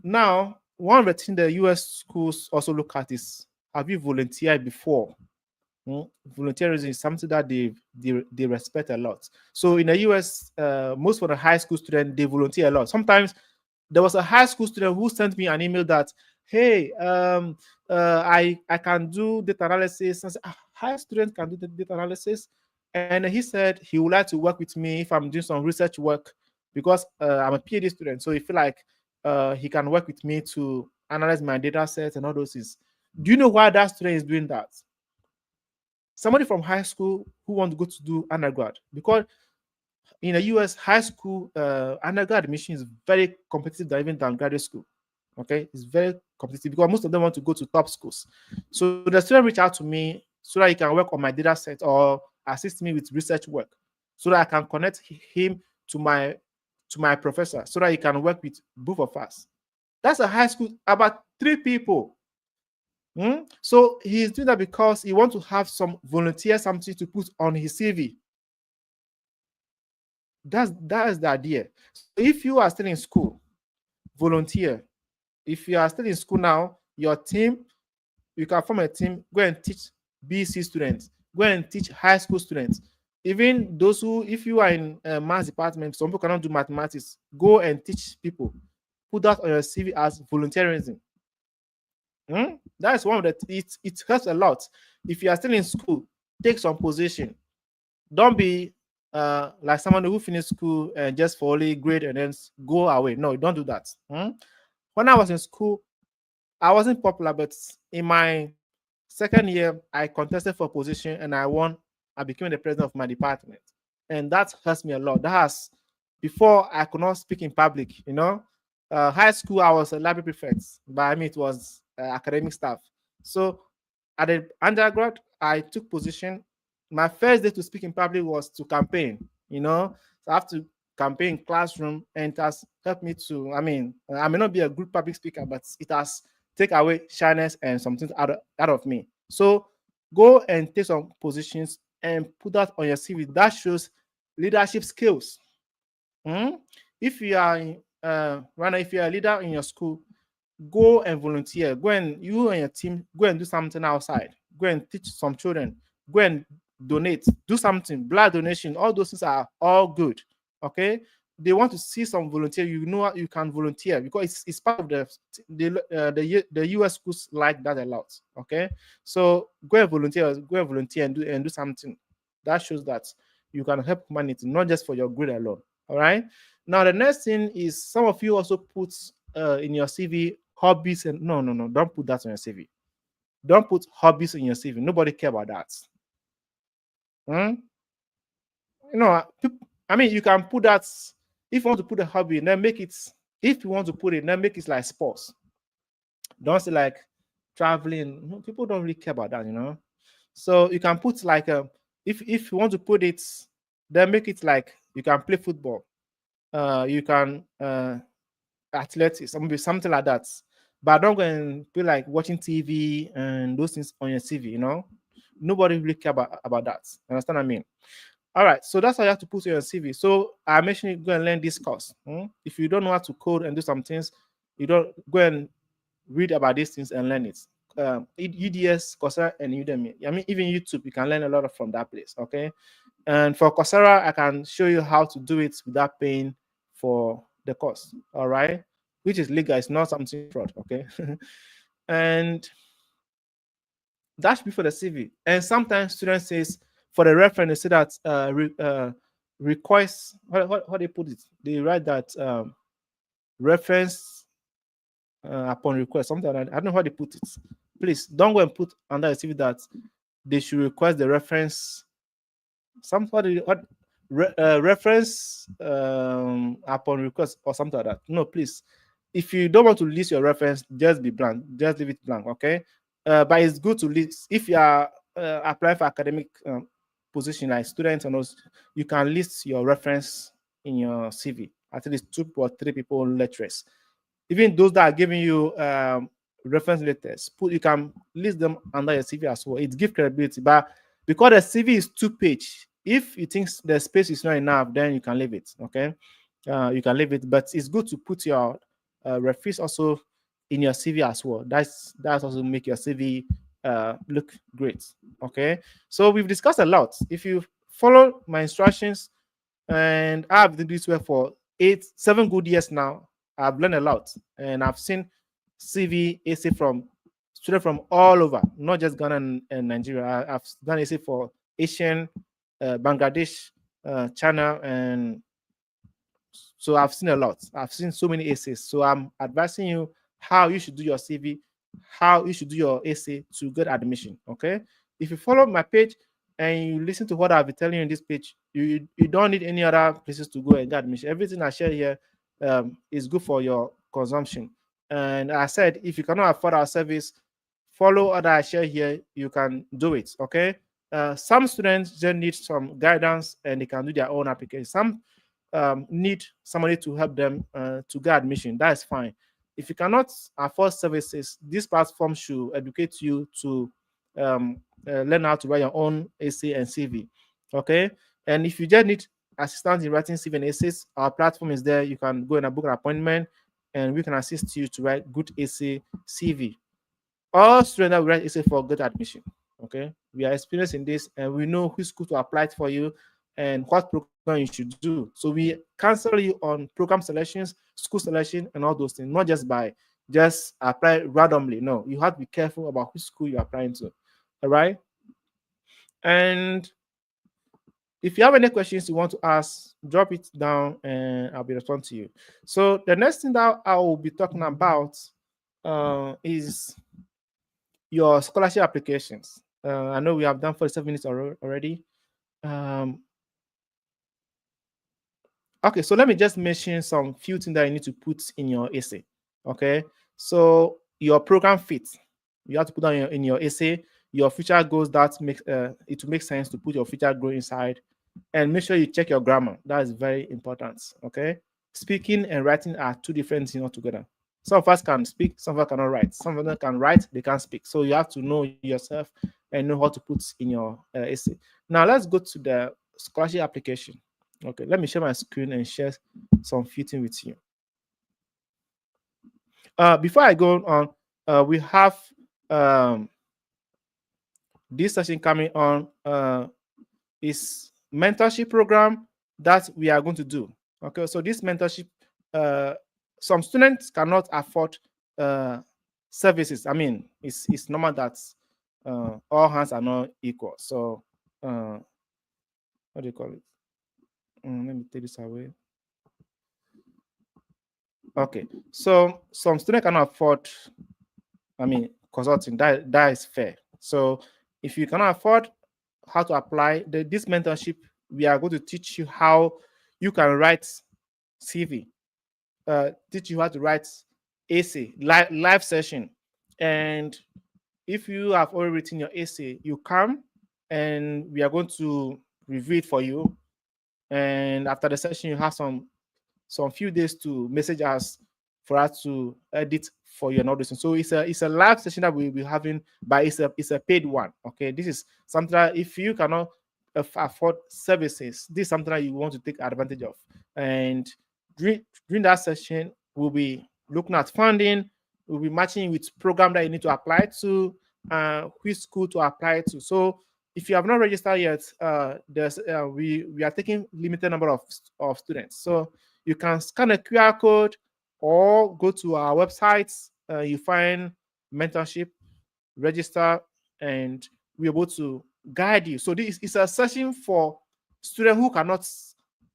Now, one of the things the US schools also look at is, have you volunteered before? Volunteerism is something that they respect a lot. So in the US, most of the high school students, they volunteer a lot. Sometimes there was a high school student who sent me an email that, hey, I can do data analysis. I said, high students can do the data analysis. And he said he would like to work with me if I'm doing some research work, because I'm a PhD student. So he feel like he can work with me to analyze my data sets and all those things. Do you know why that student is doing that? Somebody from high school who wants to go to do undergrad, because In the US, high school undergrad admission is very competitive than even than graduate school. Okay, it's very competitive because most of them want to go to top schools. So the student reach out to me so that he can work on my data set or assist me with research work, so that I can connect him to my professor, so that he can work with both of us. That's a high school, about 3 people. So he's doing that because he wants to have some volunteer something to put on his CV. That is the idea. So if you are still in school, volunteer. If you are still in school now, your team, you can form a team, go and teach BC students, go and teach high school students. Even those who, if you are in a math department, some people cannot do mathematics, go and teach people. Put that on your CV as volunteerism. That is one of the, it helps a lot. If you are still in school, take some position. Don't be like someone who finished school and just for only grade and then go away. No, don't do that. When I was in school, I wasn't popular, but in my second year, I contested for a position and I won. I became the president of my department. And that hurts me a lot. That has, before I could not speak in public, high school, I was a library prefect, but I mean, it was academic staff. So at the undergrad, I took position. My first day to speak in public was to campaign, so I have to campaign classroom, and it has helped me to, I may not be a good public speaker, but it has take away shyness and something out of me. So go and take some positions and put that on your CV. That shows leadership skills. If you are if you're a leader in your school, go and volunteer. Go and you and your team go and do something outside. Go and teach some children. Go and donate. Do something. Blood donation. All those things are all good. Okay. They want to see some volunteer. You know what, you can volunteer because it's part of the US schools like that a lot. Okay. So go and volunteer and do something. That shows that you can help humanity, not just for your grade alone. All right. Now the next thing is, some of you also put in your CV hobbies, and no, don't put that on your CV. Don't put hobbies in your CV. Nobody care about that. You can put that if you want to put a hobby, then make it. If you want to put it, then make it like sports. Don't say like traveling. No, people don't really care about that. So you can put like if you want to put it, then make it like you can play football. You can athletics, something like that. But don't go and be like watching TV and those things on your CV. Nobody really care about that. Understand what I mean? All right, so that's how you have to put your CV. So I mentioned you go and learn this course. If you don't know how to code and do some things, you don't go and read about these things and learn it. UDS, Coursera, and Udemy. Even YouTube, you can learn a lot from that place. Okay, and for Coursera, I can show you how to do it without paying for the course. All right, which is legal. It's not something fraud. Okay, and that should be for the CV. And sometimes students says for the reference, they say that request, how they put it, they write that reference upon request, something like that. I don't know how they put it. Please don't go and put under the CV that they should request the reference, reference upon request or something like that. No, please. If you don't want to list your reference, just be blank. Just leave it blank, okay? But it's good to list. If you are applying for academic position like students and those, you can list your reference in your CV. At least 2 or 3 people lecturers. Even those that are giving you reference letters, you can list them under your CV as well. It gives credibility. But because the CV is 2-page, if you think the space is not enough, then you can leave it. Okay, you can leave it. But it's good to put your reference also in your CV as well. That's also make your CV look great. Okay, so we've discussed a lot. If you follow my instructions, and I've been this way for 7 good years now, I've learned a lot, and I've seen CV essay from students from all over, not just Ghana and Nigeria. I've done essay for Asian, Bangladesh, China, and so I've seen a lot. I've seen so many essays. So I'm advising you how you should do your CV, how you should do your essay to get admission. Okay. If you follow my page, and you listen to what I'll be telling you in this page, you don't need any other places to go and get admission. Everything I share here is good for your consumption. And I said, if you cannot afford our service, follow other I share here. You can do it. Okay. Some students just need some guidance and they can do their own application. Some need somebody to help them to get admission. That is fine. If you cannot afford services, this platform should educate you to learn how to write your own essay and CV. Okay. And if you just need assistance in writing CV and essays, our platform is there. You can go and book an appointment and we can assist you to write good essay CV. All students that we write essay for get admission. Okay. We are experienced in this and we know which school to apply for you and what program you should do. So we cancel you on program selections, school selection, and all those things, not just by just apply randomly. No, you have to be careful about which school you're applying to. All right. And if you have any questions you want to ask, drop it down and I'll be responding to you. So the next thing that I will be talking about is your scholarship applications. I know we have done 47 minutes already. Okay, so let me just mention some few things that you need to put in your essay. Okay, so your program fit. You have to put down in your essay your future goals that makes it will make sense to put your future goal inside, and make sure you check your grammar. That is very important. Okay, speaking and writing are two different things altogether. Some of us can speak, some of us cannot write. Some of them can write, they can't speak. So you have to know yourself and know how to put in your essay. Now let's go to the scholarship application. Okay, let me share my screen and share some few things with you. Before I go on, we have this session coming on is mentorship program that we are going to do. Okay, so this mentorship, some students cannot afford services. I mean, it's normal that all hands are not equal. So what do you call it? Let me take this away. Okay, so some students cannot afford, I mean, consulting. That is fair. So if you cannot afford how to apply this mentorship, we are going to teach you how you can write CV, teach you how to write essay, live session. And if you have already written your essay, you come and we are going to review it for you. And after the session, you have some few days to message us for us to edit for you and all this. So it's a live session that we'll be having, but it's a paid one. Okay, this is something that if you cannot afford services, this is something that you want to take advantage of. And during that session, we'll be looking at funding. We'll be matching with program that you need to apply to, which school to apply to. So if you have not registered yet, we are taking limited number of students. So you can scan a QR code or go to our websites. You find mentorship, register, and we're able to guide you. So this is a session for students who cannot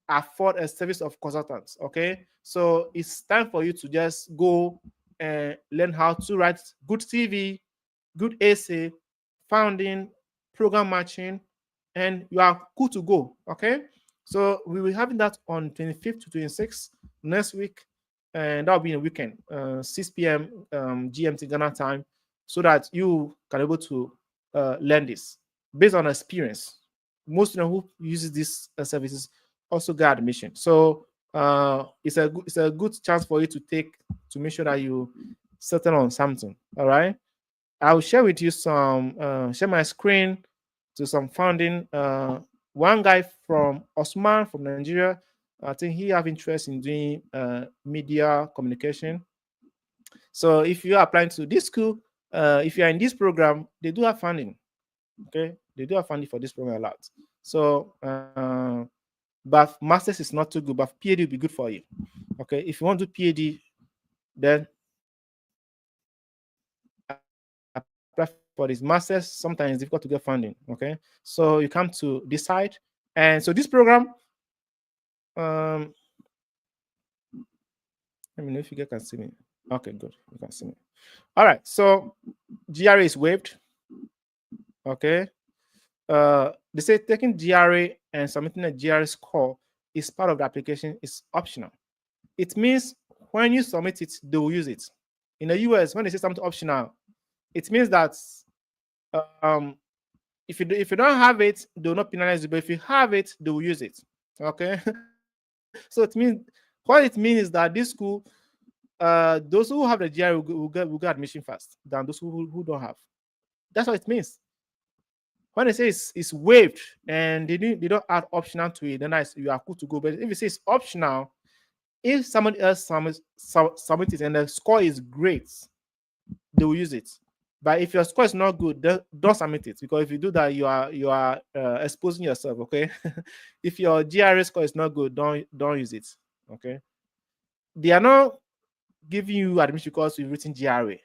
afford a service of consultants. Okay, so it's time for you to just go and learn how to write good CV, good essay, founding, program matching, and you are good to go. Okay, so we will having that on 25th to 26th next week, and that'll be a weekend, 6 p.m. GMT Ghana time, so that you can be able to learn this based on experience. Most students who uses these services also get admission. So it's a good chance for you to take to make sure that you settle on something. All right. I'll share with you some share my screen to some funding. One guy from Osman from Nigeria, I think he have interest in doing media communication. So if you are applying to this school, if you are in this program, they do have funding. Okay, they do have funding for this program a lot. So but masters is not too good, but PhD will be good for you. Okay, if you want to do PhD, then apply for this. Masters sometimes it's difficult to get funding. Okay, so you come to this side, and so this program, let me know if you guys can see me. Okay, good, you can see me. All right, so GRA is waived. Okay, they say taking GRA and submitting a GRA score is part of the application, is optional. It means when you submit it, they will use it. In the US, when they say something optional, it means that um, if you don't have it, they will not penalize you. But if you have it, they will use it. Okay. So what it means is that this school, those who have the GRE will get admission fast than those who don't have. That's what it means. When they say it's waived and they don't add optional to it, then you are good to go. But if it says optional, if somebody else submit it and the score is great, they will use it. But if your score is not good, don't submit it, because if you do that, you are exposing yourself. Okay. If your GRA score is not good, don't use it. Okay. They are not giving you admission because you've written GRA.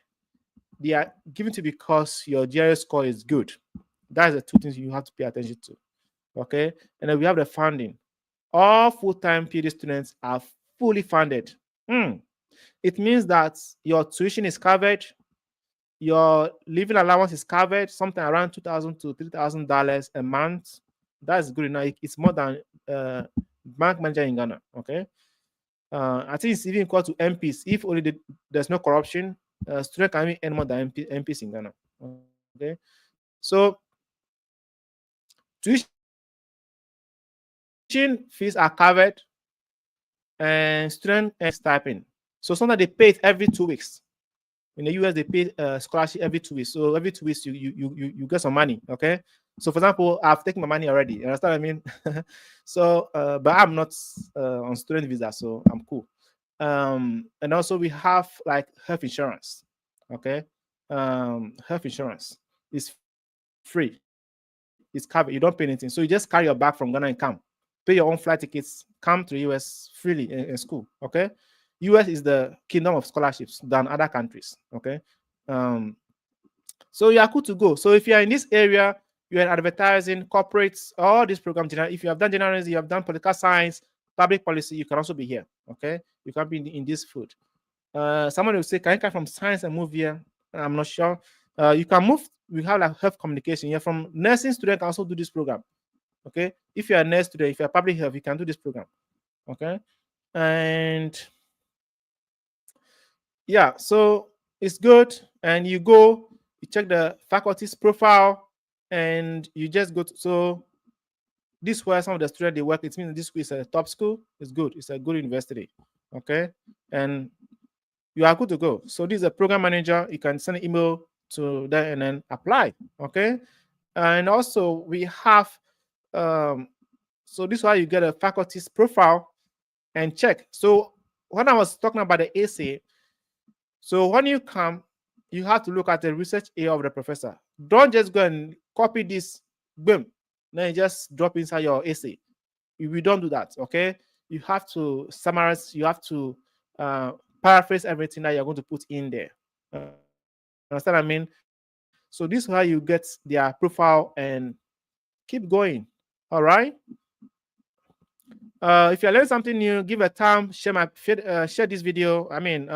They are giving to because your GRA score is good. That's the two things you have to pay attention to. Okay. And then we have the funding. All full-time PhD students are fully funded. It means that your tuition is covered, your living allowance is covered, something around $2,000 to $3,000 a month. That's good enough. It's more than bank manager in Ghana. Okay. I think it's even equal to MPs. If only there's no corruption, student can earn more than MPs in Ghana. Okay. So tuition fees are covered, and student stipend. So sometimes they pay it every 2 weeks. In the US, they pay scholarship every 2 weeks. So every 2 weeks, you get some money. Okay. So for example, I've taken my money already. You understand what I mean? So, but I'm not on student visa, so I'm cool. And also we have like health insurance. Okay. Health insurance is free. It's covered. You don't pay anything. So you just carry your bag from Ghana and come. Pay your own flight tickets, come to the US freely in school. Okay. US is the kingdom of scholarships than other countries. Okay. So you are good to go. So if you are in this area, you're in advertising, corporates, all these programs, if you have done journalism, you have done political science, public policy, you can also be here. Okay. You can be in this field. Someone will say, can you come from science and move here? I'm not sure. You can move. We have like health communication. You're from nursing student can also do this program. Okay. If you're a nurse student, if you're public health, you can do this program. Okay. And yeah, so it's good. And you go, you check the faculty's profile, and you just go to, so this is where some of the students they work. It means this school is a top school. It's good. It's a good university. Okay. And you are good to go. So this is a program manager. You can send an email to them and then apply. Okay. And also we have so this is why you get a faculty's profile and check. So when I was talking about the essay, so when you come, you have to look at the research area of the professor. Don't just go and copy this, boom, then you just drop inside your essay. We don't do that. Okay. You have to summarize. You have to paraphrase everything that you're going to put in there. Understand what I mean? So this is how you get their profile and keep going. All right. If you're learning something new, give a thumb, share this video. I mean,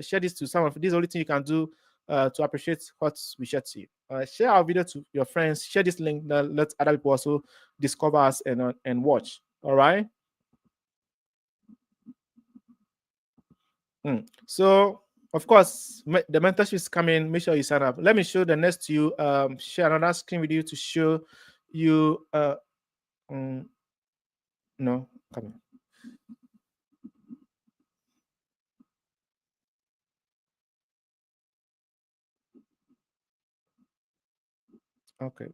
share this to someone. This is the only thing you can do to appreciate what we share to you. Share our video to your friends. Share this link. Let other people also discover us and watch. All right. So of course, the mentorship is coming. Make sure you sign up. Let me show the next to you. Share another screen with you to show you. No, come on. Okay.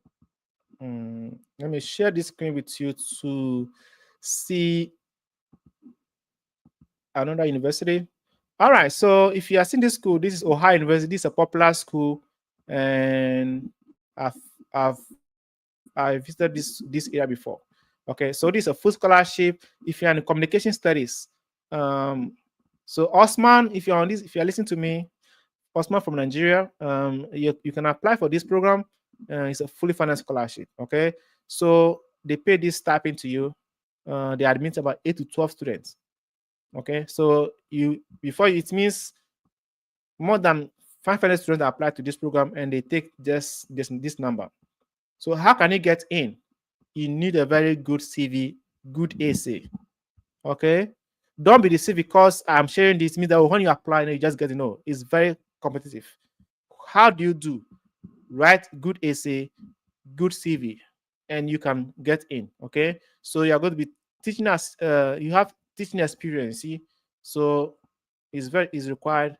Let me share this screen with you to see another university. All right. So if you are seeing this school, this is Ohio University. This is a popular school, and I visited this area before. Okay. So this is a full scholarship. If you're in communication studies, so Osman, if you're on this, if you're listening to me, Osman from Nigeria, you can apply for this program. It's a fully funded scholarship. Okay, so they pay this stipend to you. They admit about 8 to 12 students. Okay, so it means more than 500 students apply to this program, and they take just this number. So how can you get in? You need a very good CV, good essay. Okay. Don't be deceived because I'm sharing this means that when you apply, you just get to know. It's very competitive. How do you do? Write good essay, good CV, and you can get in. Okay. So you're going to be teaching us, you have teaching experience. See? So it's required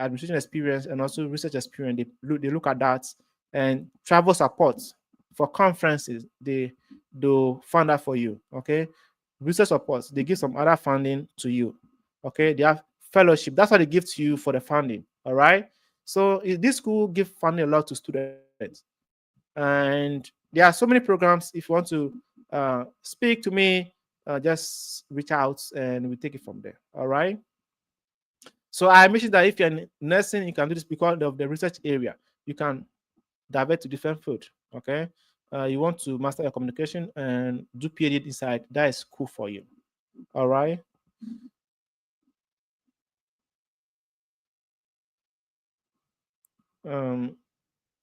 administration experience and also research experience. They look at that, and travel support for conferences. They'll fund that for you. Okay, research support. They give some other funding to you. Okay, they have fellowship. That's what they give to you for the funding. All right. So this school give funding a lot to students, and there are so many programs. If you want to speak to me, just reach out and we take it from there. All right. So I mentioned that if you're in nursing, you can do this because of the research area. You can divert to different field. Okay. You want to master your communication and do PhD inside. That is cool for you. All right. Um,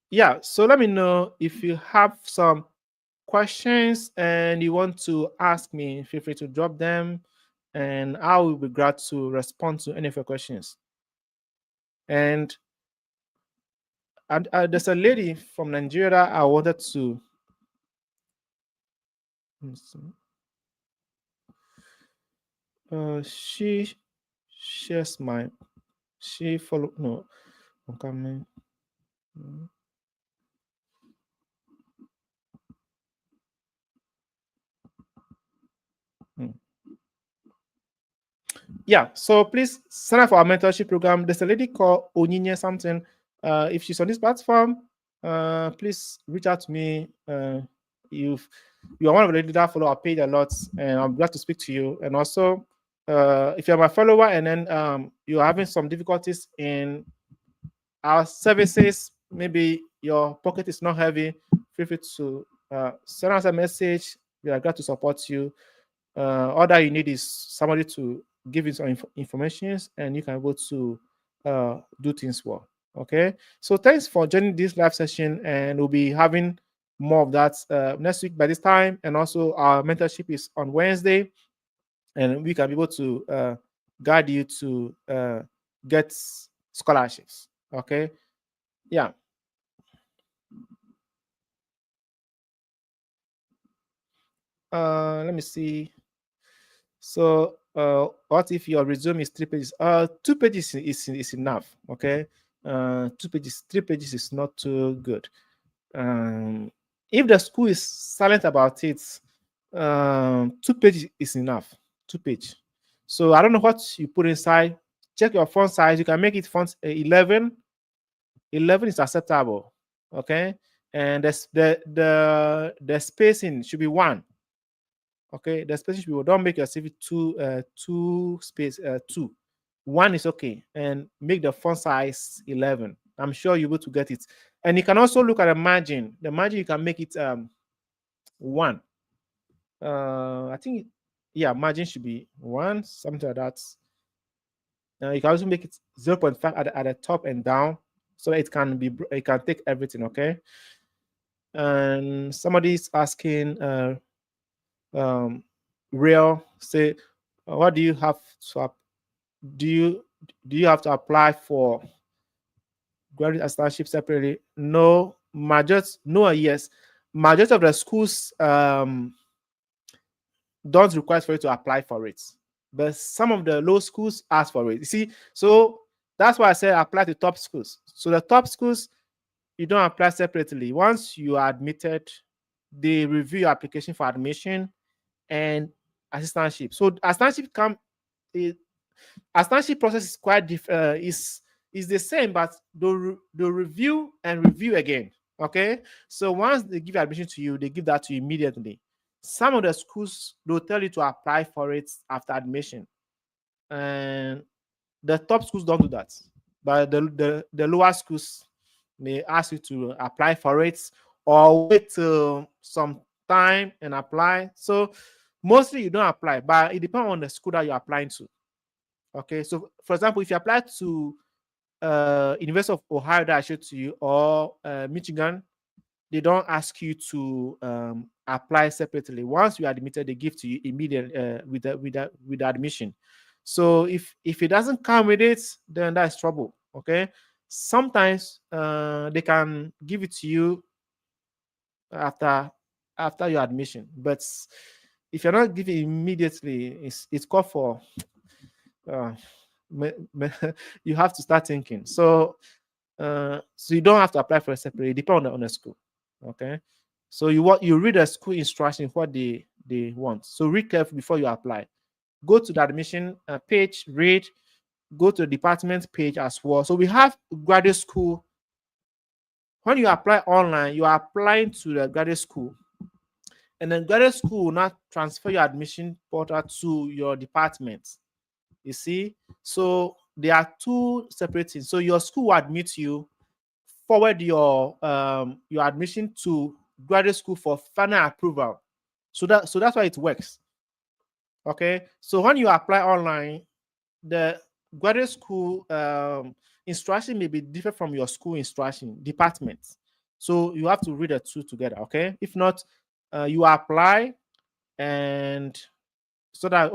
yeah. So let me know if you have some questions and you want to ask me. Feel free to drop them, and I will be glad to respond to any of your questions. And there's a lady from Nigeria I wanted to. She shares my. She follow no. I'm coming. Hmm. Yeah, so please sign up for our mentorship program. There's a lady called Onyinye something. If she's on this platform, please reach out to me. You are one of the ladies that follow our page a lot, and I'm glad to speak to you. And also, if you're my follower and then you're having some difficulties in our services, maybe your pocket is not heavy, feel free to send us a message. We are glad to support you. All that you need is somebody to give you some information, and you can go to do things well. Okay. So thanks for joining this live session, and we'll be having more of that next week by this time. And also, our mentorship is on Wednesday, and we can be able to guide you to get scholarships. Okay. Yeah. Let me see. So, what if your resume is 3 pages? 2 pages is enough. Okay. 2 pages, 3 pages is not too good. If the school is silent about it, 2 pages is enough. 2 page. So I don't know what you put inside. Check your font size. You can make it font 11. 11 is acceptable. Okay. And the spacing should be 1. Okay, the spacing should be, don't make your CV two space 2. 1 is okay, and make the font size 11. I'm sure you're able to get it. And you can also look at the margin. The margin, you can make it 1. I think, yeah, margin should be 1, something like that. You can also make it 0.5 at the top and down, so it can take everything. Okay. And somebody is asking real say, what do you have to do you have to apply for graduate assistantship separately? No. No, yes. Majority of the schools don't require for you to apply for it, but some of the low schools ask for it. You see, so that's why I say apply to top schools. So the top schools, you don't apply separately. Once you are admitted, they review your application for admission and assistantship. So assistantship assistantship process is quite is the same, but they'll review and review again. Okay, so once they give admission to you, they give that to you immediately. Some of the schools, they'll tell you to apply for it after admission, and the top schools don't do that, but the lower schools may ask you to apply for it or wait till some time and apply. So mostly you don't apply, but it depends on the school that you're applying to. Okay, so for example, if you apply to University of Ohio that I showed to you, or Michigan, they don't ask you to apply separately. Once you are admitted, they give to you immediately with the admission. So if it doesn't come with it, then that's trouble. Okay. Sometimes they can give it to you after your admission, but if you're not giving immediately, it's called for. Uh, you have to start thinking. So you don't have to apply for a separate. It depends on the school. Okay. So you read the school instruction what they want. So read carefully before you apply. Go to the admission page, read. Go to the department page as well. So we have graduate school. When you apply online, you are applying to the graduate school, and then graduate school will not transfer your admission portal to your department. You see, so there are two separate things. So your school will admit you, forward your admission to graduate school for final approval. So that's why it works. Okay. So when you apply online, the graduate school instruction may be different from your school instruction department. So you have to read the two together. Okay. If not, you apply, and so that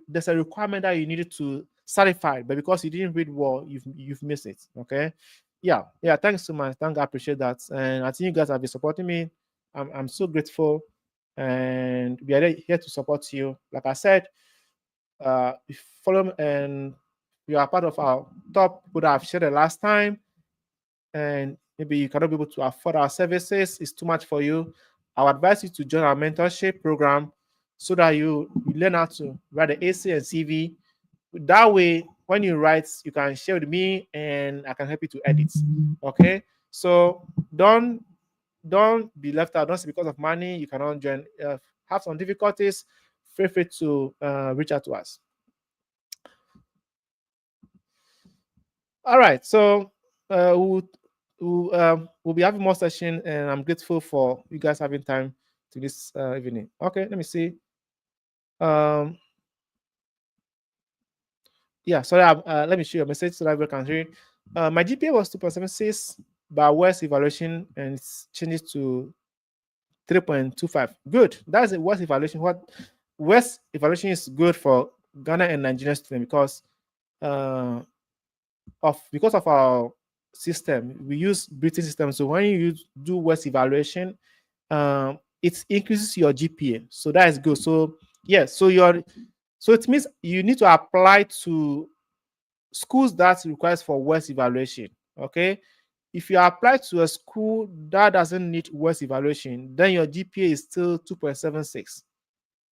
there's a requirement that you needed to certify, but because you didn't read well, you've missed it. Okay. Yeah. Thanks so much. I appreciate that, and I think you guys have been supporting me. I'm so grateful, and we are here to support you. Like I said, if follow me and you are part of our top people that I've shared the last time, and maybe you cannot be able to afford our services, it's too much for you, I would advise you to join our mentorship program so that you learn how to write the AC and CV. That way, when you write, you can share with me and I can help you to edit. Okay. So don't be left out. Don't say because of money you cannot join. Have some difficulties, feel free to reach out to us. All right. So we'll be having more session, and I'm grateful for you guys having time to this evening. Okay, let me see. Yeah, sorry. Let me show you a message so that everyone can hear it. My GPA was 2.76, but worst evaluation and it's changes to 3.25. Good. That's a worst evaluation. What worst evaluation is good for Ghana and Nigerian students because of our system. We use British system. So when you do worst evaluation, it increases your GPA. So that is good. So yeah, so it means you need to apply to schools that requires for worst evaluation. Okay. If you apply to a school that doesn't need worst evaluation, then your GPA is still 2.76.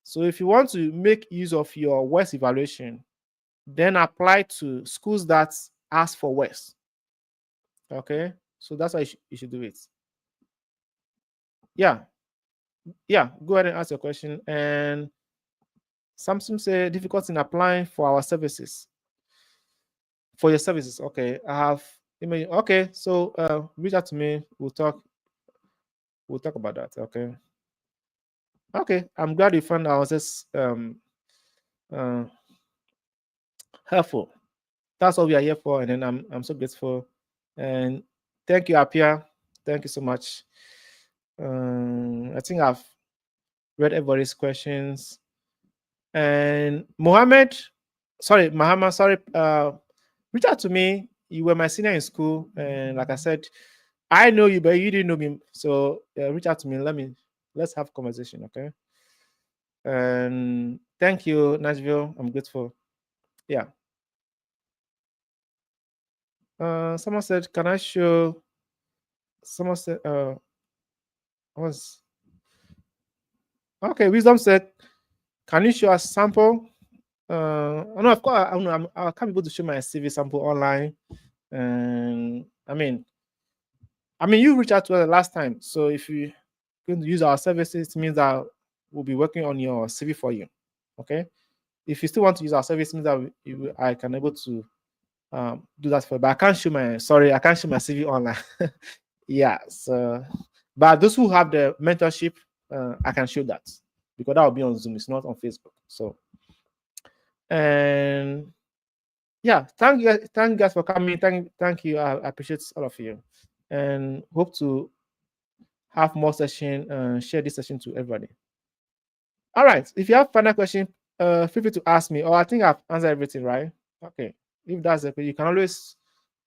So if you want to make use of your worst evaluation, then apply to schools that ask for worst. Okay. So that's why you should do it. Yeah. Go ahead and ask your question. And Samsung say difficulty in applying for our services. For your services. Okay. I have email. Okay. So reach out to me. We'll talk about that. Okay. Okay. I'm glad you found our just helpful. That's what we are here for. And then I'm so grateful. And thank you, Apia. Thank you so much. I think I've read everybody's questions. And Muhammad, sorry, reach out to me. You were my senior in school, and like I said, I know you, but you didn't know me. So reach out to me. Let's have a conversation, okay? And thank you, Nashville. I'm grateful. Yeah. Someone said, "Can I show?" Someone said, "Was okay." Wisdom said, "Can you show a sample?" No, of course, I can't be able to show my CV sample online. And I mean, you reached out to us the last time. So if you're going to use our services, it means that we'll be working on your CV for you. Okay. If you still want to use our service, it means that I can able to do that for you. But I can't show my CV online. Yeah. So, but those who have the mentorship, I can show that because that will be on Zoom. It's not on Facebook. So, and yeah, thank you guys for coming. Thank you. I appreciate all of you, and hope to have more session, share this session to everybody. All right. If you have final question, feel free to ask me. Or I think I've answered everything, right? Okay. If that's the case, you can always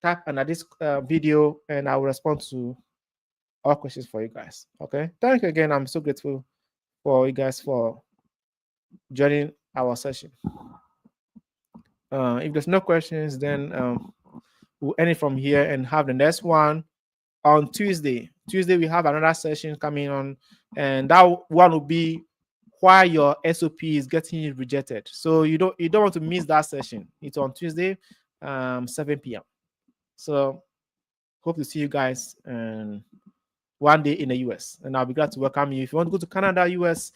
tap under this video, and I will respond to all questions for you guys. Okay. Thank you again. I'm so grateful for you guys for joining our session. If there's no questions, then we'll end it from here and have the next one on Tuesday. Tuesday we have another session coming on, and that one will be why your SOP is getting rejected. So you don't want to miss that session. It's on Tuesday, 7 p.m. So hope to see you guys one day in the US, and I'll be glad to welcome you. If you want to go to Canada, US,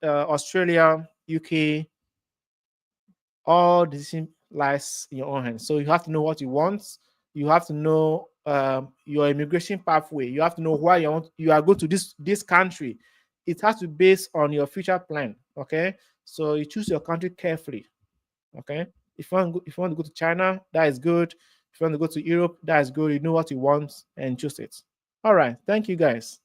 Australia, UK, all decision lies in your own hands. So you have to know what you want. You have to know your immigration pathway. You have to know why you are going to this country. It has to be based on your future plan. Okay, so you choose your country carefully. Okay, if you want to go to China, that is good. If you want to go to Europe, that is good. You know what you want and choose it. All right, thank you guys.